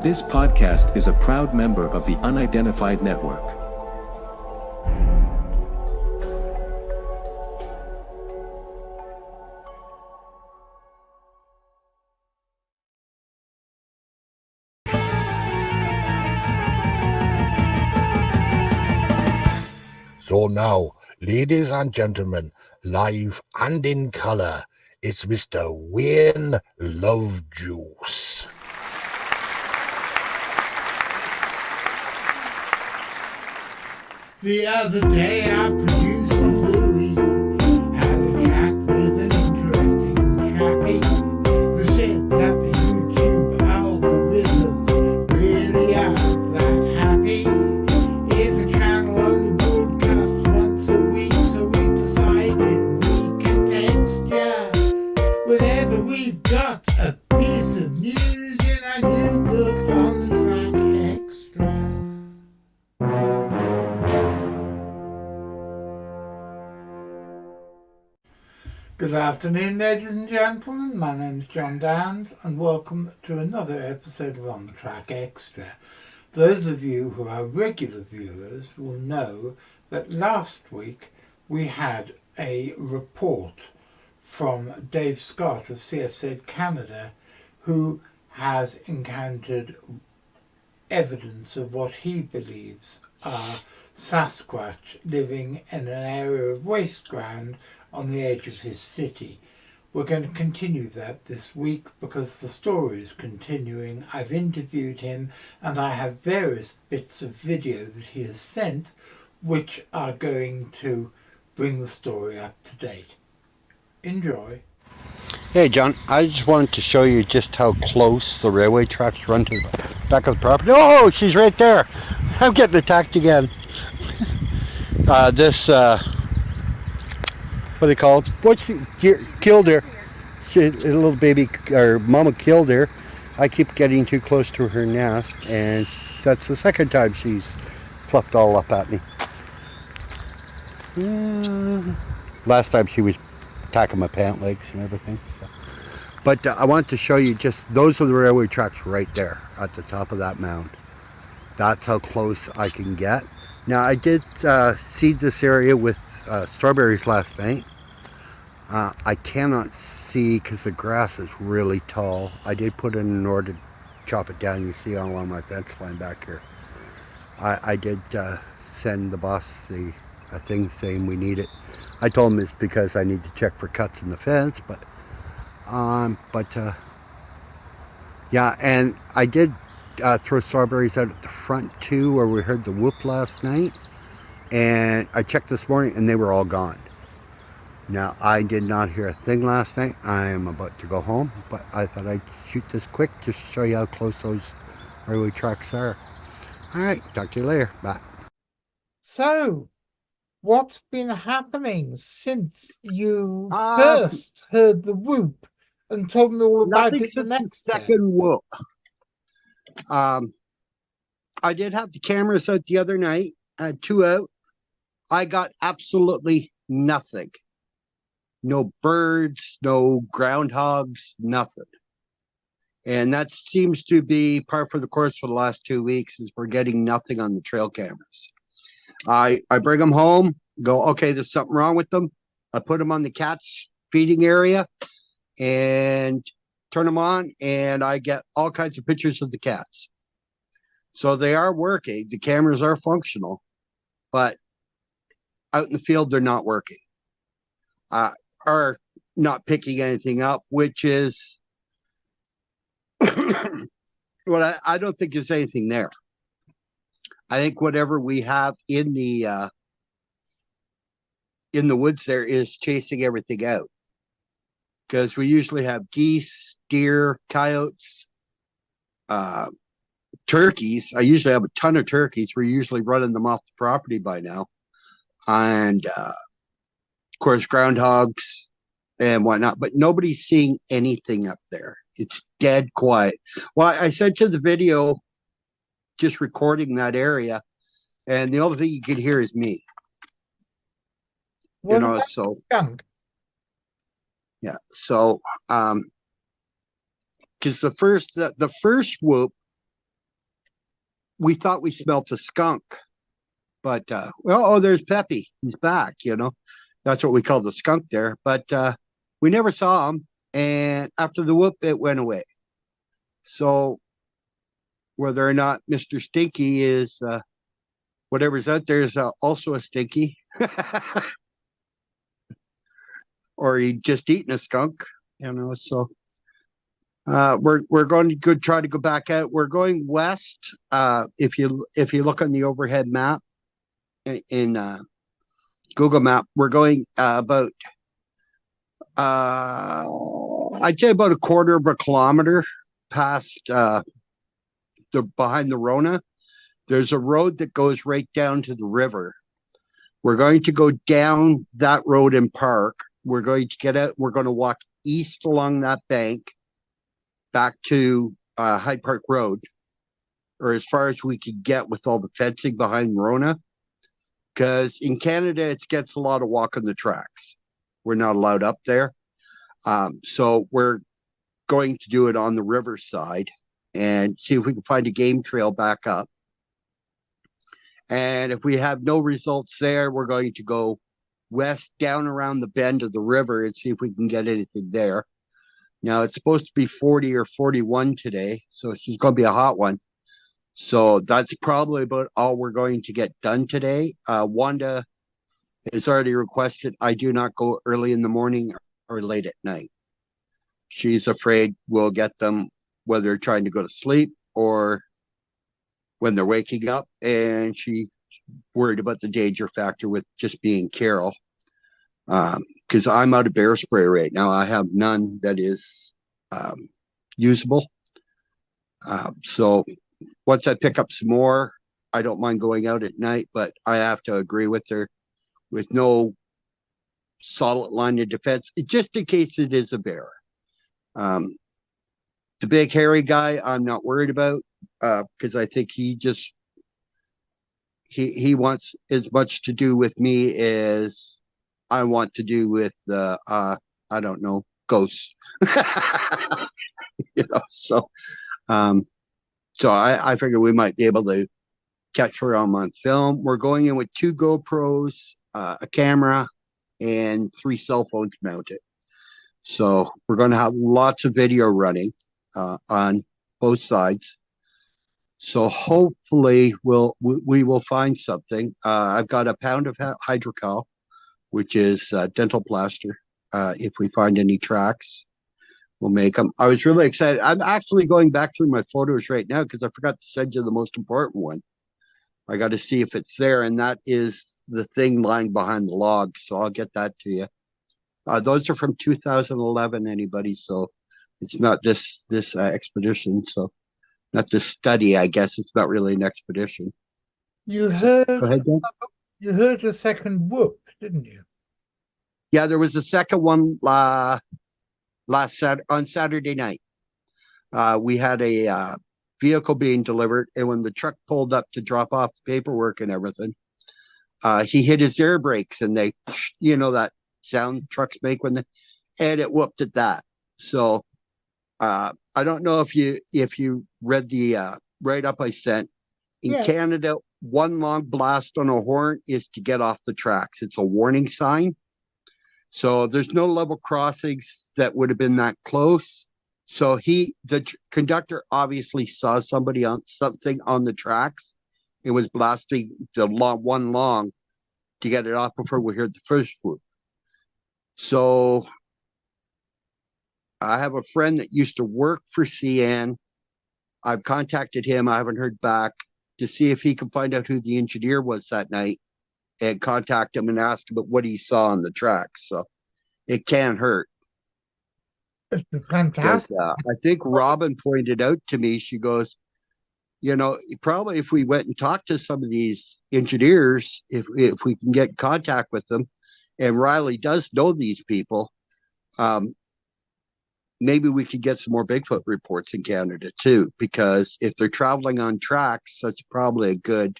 This podcast is a proud member of the Unidentified Network. So now, ladies and gentlemen, live and in color, it's Mr. Wayne Lovejuice. The other day I produced a Louis, had a chat with an interesting chappie who said that the YouTube algorithm really aren't that happy. If a channel only broadcasts once a week, so we decided we can text ya whenever we've got a piece of news in our new book on the track extra. Good afternoon, ladies and gentlemen. My name is John Downs, and welcome to another episode of On the Track Extra. Those of you who are regular viewers will know that last week we had a report from Dave Scott of CFZ Canada, who has encountered evidence of what he believes are Sasquatch living in an area of waste ground on the edge of his city. We're going to continue that this week because the story is continuing. I've interviewed him and I have various bits of video that he has sent which are going to bring the story up to date. Enjoy. Hey John, I just wanted to show you just how close the railway tracks run to the back of the property. Oh, she's right there. I'm getting attacked again. What do they call it? What's she killed her? A little baby, or mama killed her. I keep getting too close to her nest, and that's the second time she's fluffed all up at me. Last time she was attacking my pant legs and everything. So. But I want to show you just, those are the railway tracks right there at the top of that mound. That's how close I can get. Now I did seed this area with strawberries last night. I cannot see because the grass is really tall. I did put in an order to chop it down. You see all along my fence line back here. I did send the boss a thing saying we need it. I told him it's because I need to check for cuts in the fence, yeah, and I did throw strawberries out at the front too, where we heard the whoop last night. And I checked this morning and they were all gone. Now, I did not hear a thing last night. I am about to go home, but I thought I'd shoot this quick just to show you how close those railway tracks are. All right, talk to you later. Bye. So, what's been happening since you first heard the whoop and told me all about it the next day? Second whoop. I did have the cameras out the other night. I had two out. I got absolutely nothing. No birds, no groundhogs, nothing. And that seems to be par for the course for the last 2 weeks, is we're getting nothing on the trail cameras. I bring them home, go, okay, there's something wrong with them. I put them on the cat's feeding area and turn them on, and I get all kinds of pictures of the cats. So they are working. The cameras are functional, but out in the field, they're not working. Are not picking anything up, which is well, I don't think there's anything there. I think whatever we have in the woods there is chasing everything out, because we usually have geese, deer, coyotes, turkeys. I usually have a ton of turkeys. We're usually running them off the property by now. And of course, groundhogs and whatnot, but nobody's seeing anything up there. It's dead quiet. Well, I sent you the video just recording that area, and the only thing you can hear is me. What about so skunk? Yeah, so because the first whoop we thought we smelt a skunk, but there's Peppy. He's back. That's what we call the skunk there. But we never saw him, and after the whoop, it went away. So whether or not Mr. Stinky is whatever's out there is also a stinky, or he just eaten a skunk, So we're going to try to go back out. We're going west. If you look on the overhead map in Google Map, we're going about I'd say about a quarter of a kilometer past behind the Rona. There's a road that goes right down to the river. We're going to go down that road and park. We're going to get out. We're going to walk east along that bank back to Hyde Park Road, or as far as we could get with all the fencing behind Rona. Because in Canada, it gets a lot of walking the tracks. We're not allowed up there. So we're going to do it on the riverside and see if we can find a game trail back up. And if we have no results there, we're going to go west down around the bend of the river and see if we can get anything there. Now, it's supposed to be 40 or 41 today, so it's going to be a hot one. So that's probably about all we're going to get done today. Wanda has already requested I do not go early in the morning or late at night. She's afraid we'll get them whether they're trying to go to sleep or when they're waking up, and she's worried about the danger factor with just being Carol. Because I'm out of bear spray right now. I have none that is usable. So once I pick up some more, I don't mind going out at night, but I have to agree with her with no solid line of defense, just in case it is a bear. The big hairy guy, I'm not worried about because I think he wants as much to do with me as I want to do with the I don't know, ghosts. So I figure we might be able to catch her on film. We're going in with 2 GoPros, a camera, and 3 cell phones mounted. So we're going to have lots of video running on both sides. So hopefully we will find something. I've got a pound of hydrocal, which is dental plaster. If we find any tracks, we'll make them. I was really excited. I'm actually going back through my photos right now because I forgot to send you the most important one. I got to see if it's there, and that is the thing lying behind the log. So I'll get that to you. Those are from 2011, anybody. So it's not this expedition. So not this study, I guess. It's not really an expedition. You heard, Go ahead, Dan. You heard a second whoop, didn't you? Yeah, there was a second one on Saturday night. We had a vehicle being delivered, and when the truck pulled up to drop off the paperwork and everything, he hit his air brakes, and they, that sound trucks make and it whooped at that. So I don't know if you read the write-up I sent. In Canada, one long blast on a horn is to get off the tracks. It's a warning sign. So there's no level crossings that would have been that close. So the conductor obviously saw something on the tracks. It was blasting the one long to get it off before we heard the first whoop. So I have a friend that used to work for CN. I've contacted him. I haven't heard back to see if he can find out who the engineer was that night and contact him and ask him about what he saw on the tracks. So it can't hurt. It's fantastic. I think Robin pointed out to me, she goes, probably if we went and talked to some of these engineers, if we can get in contact with them, and Riley does know these people, maybe we could get some more Bigfoot reports in Canada too, because if they're traveling on tracks, that's probably a good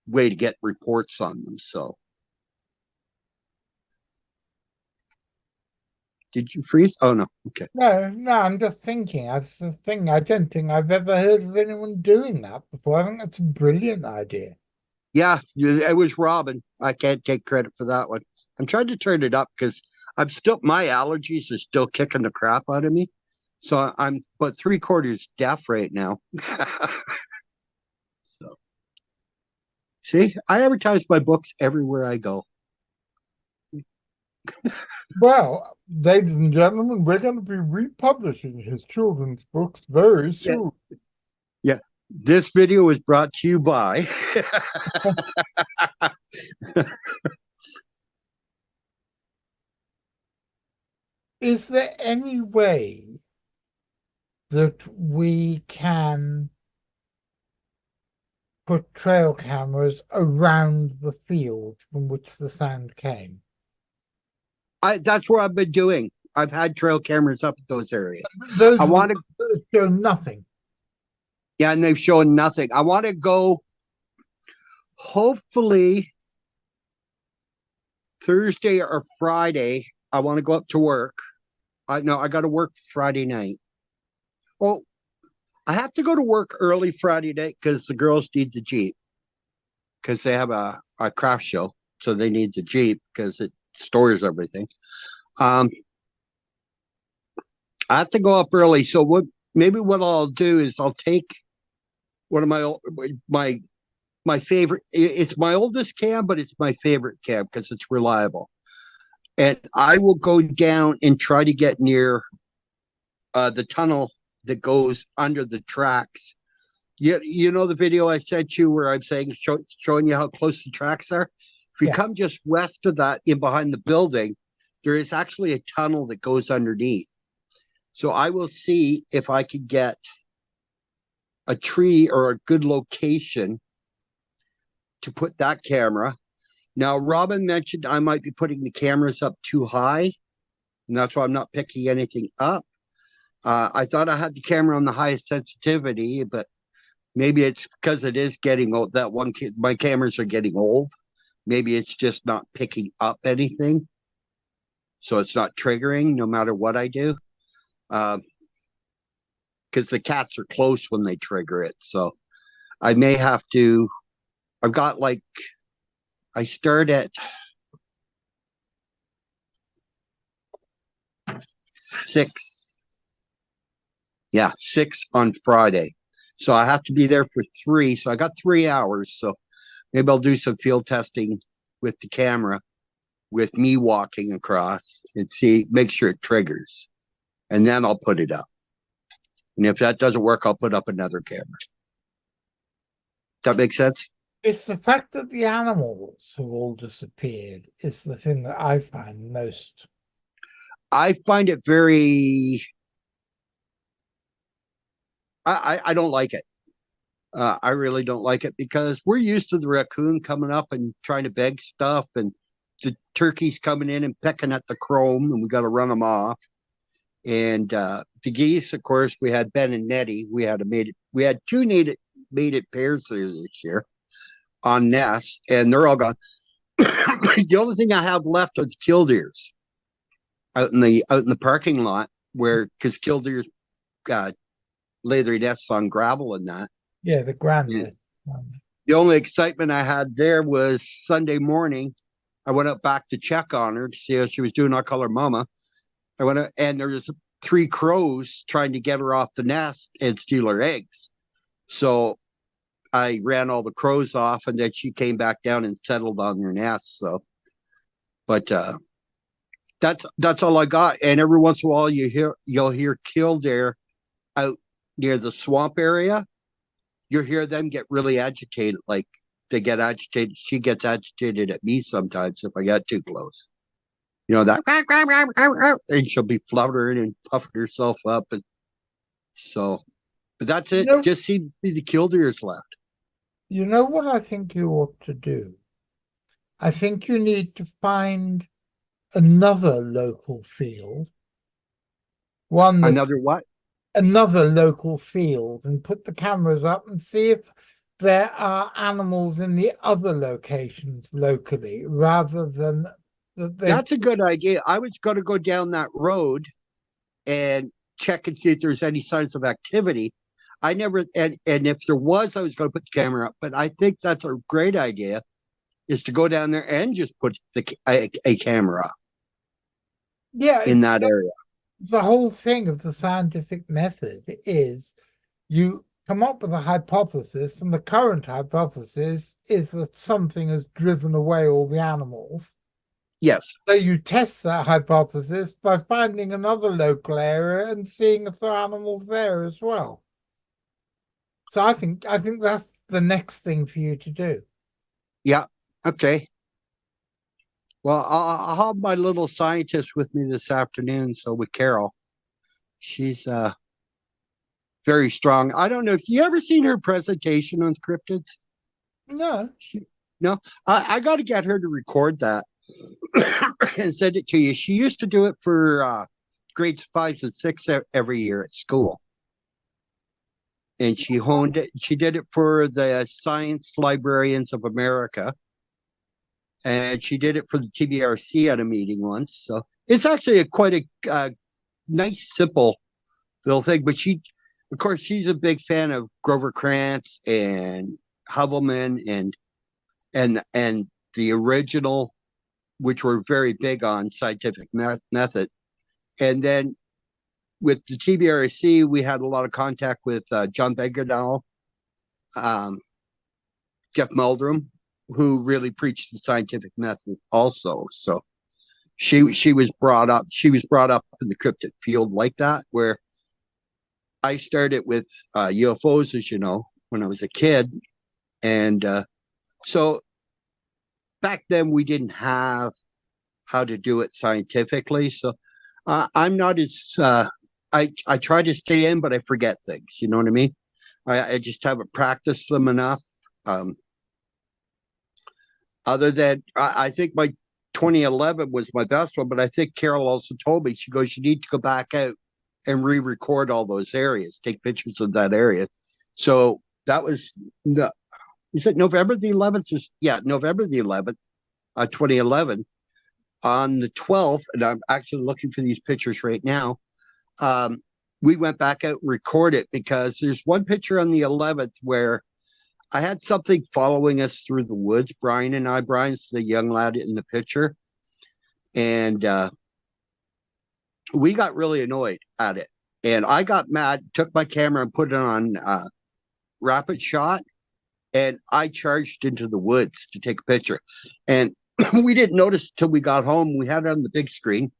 way to get reports on them. So Did you freeze? Oh, no. Okay. No, I'm just thinking. That's the thing. I don't think I've ever heard of anyone doing that before. I think that's a brilliant idea. Yeah, it was Robin. I can't take credit for that one. I'm trying to turn it up because my allergies are still kicking the crap out of me. So I'm but 3/4 deaf right now. So see, I advertise my books everywhere I go. Well, ladies and gentlemen, we're going to be republishing his children's books very soon. Yeah. This video was brought to you by Is there any way that we can put trail cameras around the field from which the sound came? that's what I've been doing. I've had trail cameras up at those areas. Those I want to show nothing. Yeah, and they've shown nothing. I want to go hopefully Thursday or Friday. I want to go up to work. I got to work Friday night. Oh, I have to go to work early Friday night because the girls need the Jeep because they have a craft show. So they need the Jeep because it stores everything. I have to go up early. So what I'll do is I'll take one of my favorite. It's my oldest cam, but it's my favorite cam because it's reliable. And I will go down and try to get near the tunnel that goes under the tracks. You know the video I sent you where I'm saying showing you how close the tracks are. If you come just west of that, in behind the building, there is actually a tunnel that goes underneath. So I will see if I can get a tree or a good location to put that camera. Now, Robin mentioned I might be putting the cameras up too high, and that's why I'm not picking anything up. I thought I had the camera on the highest sensitivity, but maybe it's because it is getting old. My cameras are getting old. Maybe it's just not picking up anything. So it's not triggering no matter what I do. Because the cats are close when they trigger it. So I may have to, I start at 6. Yeah, 6 on Friday. So I have to be there for 3. So I got 3 hours. So maybe I'll do some field testing with the camera with me walking across and make sure it triggers. And then I'll put it up. And if that doesn't work, I'll put up another camera. Does that make sense? It's the fact that the animals have all disappeared is the thing that I find most. I find it very. I don't like it. I really don't like it because we're used to the raccoon coming up and trying to beg stuff, and the turkeys coming in and pecking at the chrome, and we got to run them off. And the geese, of course, we had Ben and Nettie. We had 2 mated pairs there this year on nests, and they're all gone. The only thing I have left are the killdeers out in the parking lot because killdeers lay their nests on gravel and that. Yeah, the grand. Yeah. The only excitement I had there was Sunday morning. I went up back to check on her to see how she was doing. I'll call her Mama. I went up, and there was 3 crows trying to get her off the nest and steal her eggs. So I ran all the crows off, and then she came back down and settled on her nest. So, but that's all I got. And every once in a while, you'll hear killdeer out near the swamp area. You'll hear them get really agitated, like they get agitated. She gets agitated at me sometimes if I get too close. You know, that, and she'll be fluttering and puffing herself up. And so, but that's it. Just seems to be the killdeers left. You know what I think you ought to do? I think you need to find another local field. Another what? Another local field, and put the cameras up and see if there are animals in the other locations locally rather than That's a good idea. I was going to go down that road and check and see if there's any signs of activity. I never, and if there was, I was going to put the camera up. But I think that's a great idea, is to go down there and just put a camera in that area. The whole thing of the scientific method is you come up with a hypothesis, and the current hypothesis is that something has driven away all the animals. Yes. So you test that hypothesis by finding another local area and seeing if there are animals there as well. So I think that's the next thing for you to do. Yeah. Okay. Well, I'll have my little scientist with me this afternoon. So with Carol, she's very strong. I don't know if you ever seen her presentation on cryptids. No. No, I got to get her to record that and send it to you. She used to do it for grades 5 and 6 every year at school. And she honed it. She did it for the Science Librarians of America. And she did it for the TBRC at a meeting once. So it's actually quite a nice, simple little thing. But of course, she's a big fan of Grover Krantz and Hubbleman and the original, which were very big on scientific method. And then with the TBRC, we had a lot of contact with John Beggerdahl, Jeff Meldrum, who really preached the scientific method also. So she was brought up in the cryptid field like that, where I started with UFOs, as you know, when I was a kid. And so back then we didn't have how to do it scientifically. So I'm not as, I try to stay in, but I forget things. You know what I mean? I just haven't practiced them enough. Other than, I think my 2011 was my best one, but I think Carol also told me, she goes, you need to go back out and re-record all those areas, take pictures of that area. So that was, is it November the 11th? Yeah, November the 11th, 2011. On the 12th, and I'm actually looking for these pictures right now, we went back out and recorded, because there's one picture on the 11th where I had something following us through the woods. Brian's the young lad in the picture. And we got really annoyed at it. And I got mad, took my camera and put it on rapid shot. And I charged into the woods to take a picture. And we didn't notice till we got home. We had it on the big screen.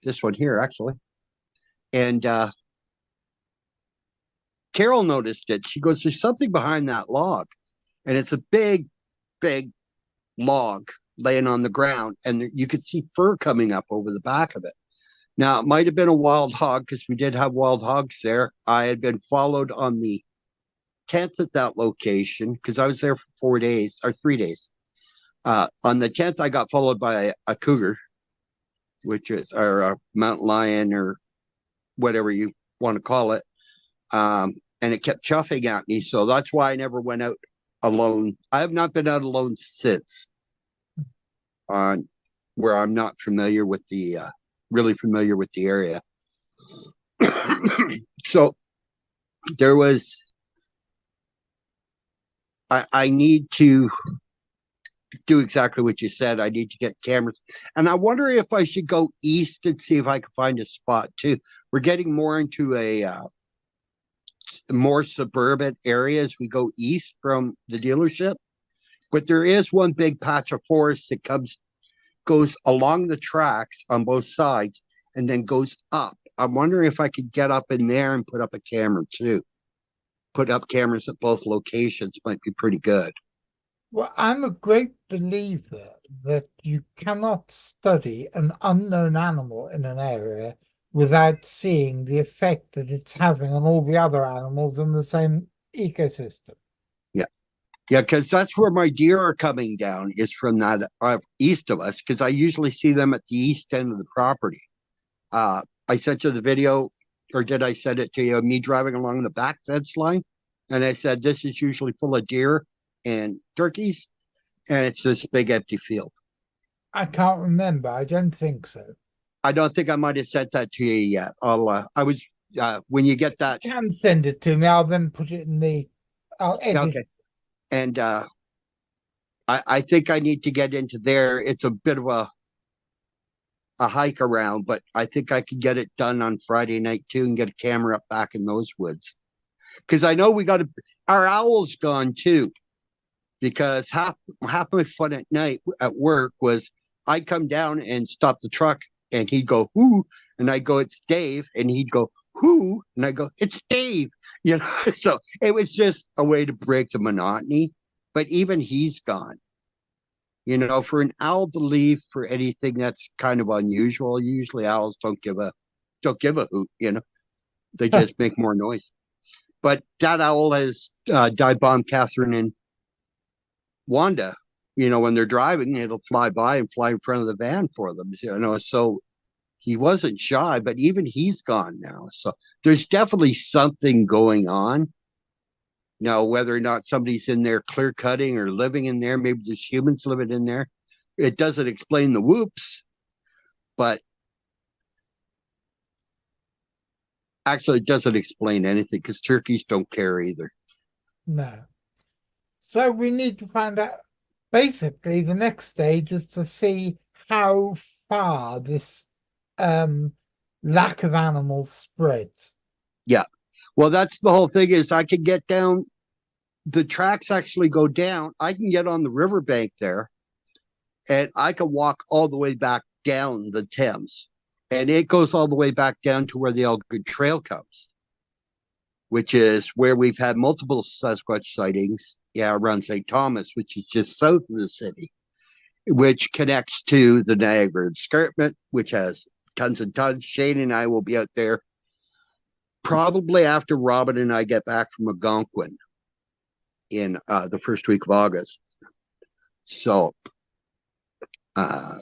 This one here, actually. And Carol noticed it. She goes, there's something behind that log. And it's a big, big log laying on the ground. And you could see fur coming up over the back of it. Now, it might have been a wild hog, because we did have wild hogs there. I had been followed on the 10th at that location, because I was there for 4 days, or 3 days. On the 10th, I got followed by a cougar, which is, or a mountain lion, or whatever you want to call it. And it kept chuffing at me. So that's why I never went out alone. I have not been out alone since, where I'm not familiar with really familiar with the area. So there was, I need to do exactly what you said. I need to get cameras. And I wonder if I should go east and see if I can find a spot too. We're getting more into a more suburban area as we go east from the dealership. But there is one big patch of forest that goes along the tracks on both sides and then goes up. I'm wondering if I could get up in there and put up a camera too. Put up cameras at both locations might be pretty good. Well, I'm a great believer that you cannot study an unknown animal in an area without seeing the effect that it's having on all the other animals in the same ecosystem. Yeah. Yeah, because that's where my deer are coming down, is from that east of us, because I usually see them at the east end of the property. I sent you the video, or did I send it to you, me driving along the back fence line? And I said, this is usually full of deer and turkeys, and it's this big empty field. I can't remember. I don't think so. I don't think I might have sent that to you yet. I was when you get that. You can send it to me. I'll then put it in the. I'll edit. Okay. And I think I need to get into there. It's a bit of a hike around, but I think I could get it done on Friday night too and get a camera up back in those woods. Because I know we got our owl's gone too. Because half my fun at night at work was I'd come down and stop the truck and he'd go, who? And I go, it's Dave. And he'd go, who? And I go, it's Dave. You know, so it was just a way to break the monotony. But even he's gone. You know, for an owl to leave for anything that's kind of unusual. Usually owls don't give a hoot, you know. They just make more noise. But that owl has dive bombed Catherine and Wanda. You know, when they're driving, it'll fly by and fly in front of the van for them. You know, so he wasn't shy, but even he's gone now. So there's definitely something going on. Now, whether or not somebody's in there clear cutting or living in there, maybe there's humans living in there. It doesn't explain the whoops, but actually it doesn't explain anything because turkeys don't care either. No. So we need to find out. Basically, the next stage is to see how far this lack of animals spreads. Yeah. Well, that's the whole thing is I can get down. The tracks actually go down. I can get on the riverbank there and I can walk all the way back down the Thames. And it goes all the way back down to where the Elgood Trail comes, which is where we've had multiple Sasquatch sightings. Yeah, around St. Thomas, which is just south of the city, which connects to the Niagara Escarpment, which has tons and tons. Shane and I will be out there probably after Robin and I get back from Algonquin in the first week of August. So, but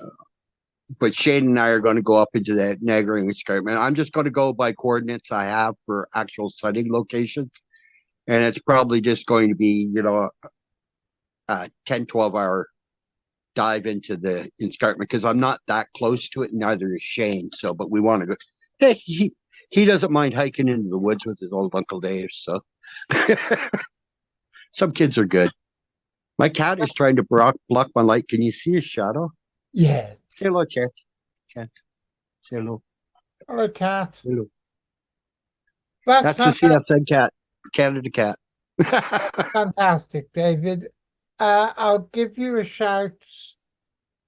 Shane and I are going to go up into that Niagara Escarpment. I'm just going to go by coordinates I have for actual sighting locations. And it's probably just going to be, you know, a 10, 12-hour dive into the escarpment because I'm not that close to it, and neither is Shane. So, but we want to go. Hey, he doesn't mind hiking into the woods with his old Uncle Dave. So, some kids are good. My cat is trying to block my light. Can you see his shadow? Yeah. Say hello, Cat. Cat. Say hello. Hello, cat. Hello. That's the CFZ cat. Canada cat. fantastic, David. I'll give you a shout.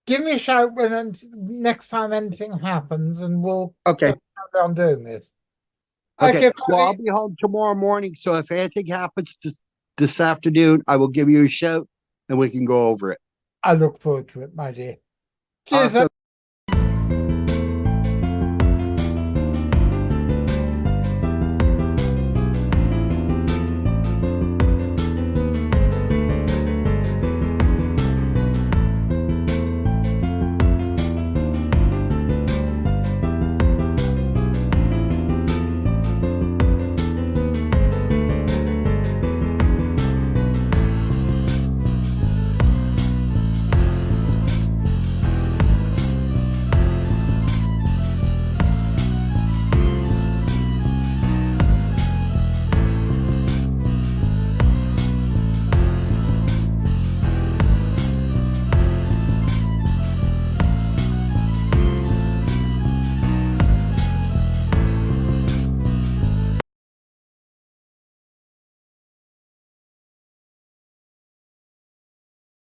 Give me a shout when next time anything happens, and we'll Okay. carry on doing this. Okay. Well, I'll be home tomorrow morning, so if anything happens this afternoon, I will give you a shout, and we can go over it. I look forward to it, my dear. Cheers. Awesome.